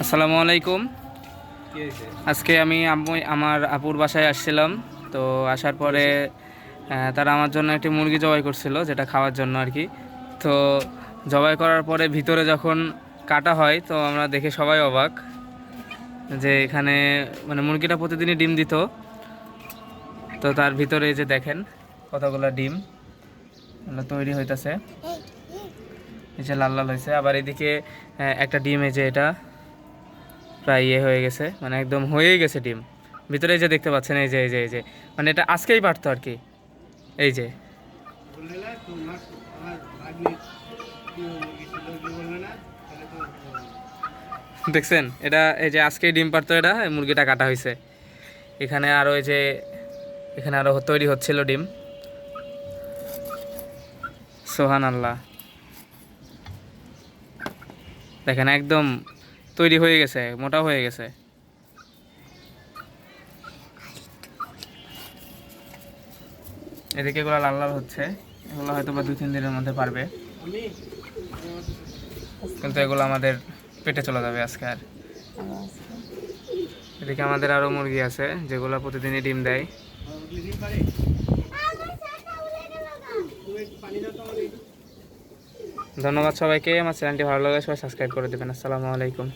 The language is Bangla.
আসসালামু আলাইকুম। আজকে আমি আমার আপুর বাসায় আসছিলাম। তো আসার পরে তারা আমার জন্য একটি মুরগি জবাই করছিল, যেটা খাওয়ার জন্য আর কি। তো জবাই করার পরে ভিতরে যখন কাটা হয়, তো আমরা দেখে সবাই অবাক যে এখানে মানে মুরগিটা প্রতিদিনই ডিম দিত। তো তার ভিতরে এই যে দেখেন কতগুলো ডিম তৈরি হইতাছে, এই যে লাল লাল হয়েছে। আবার এদিকে একটা ডিম, এই যে এটা প্রায় হয়ে গেছে, মানে একদম হয়েই গেছে ডিম ভিতরে। এই যে দেখতে পাচ্ছেন, এই যে মানে এটা আজকেই পারতো আর কি। এই যে দেখছেন, এটা এই যে আজকেই ডিম পারতো, এটা এই মুরগিটা কাটা হয়েছে। এখানে আরও এই যে এখানে আরও তৈরি হচ্ছিল ডিম। সোহান আল্লাহ, দেখেন একদম তৈরি হয়ে গেছে, মোটা হয়ে গেছে। এদিকে এগুলো লাল লাল হচ্ছে, এগুলো হয়তো বা 2-3 দিনের মধ্যে পারবে, কিন্তু এগুলো আমাদের পেটে চলে যাবে আজকে। আর এদিকে আমাদের আরও মুরগি আছে যেগুলো প্রতিদিনই ডিম দেয়। ধন্যবাদ সবাইকে। আমার চ্যানেলটি ভালো লাগে সবাই সাবস্ক্রাইব করে দেবেন। আসসালামু আলাইকুম।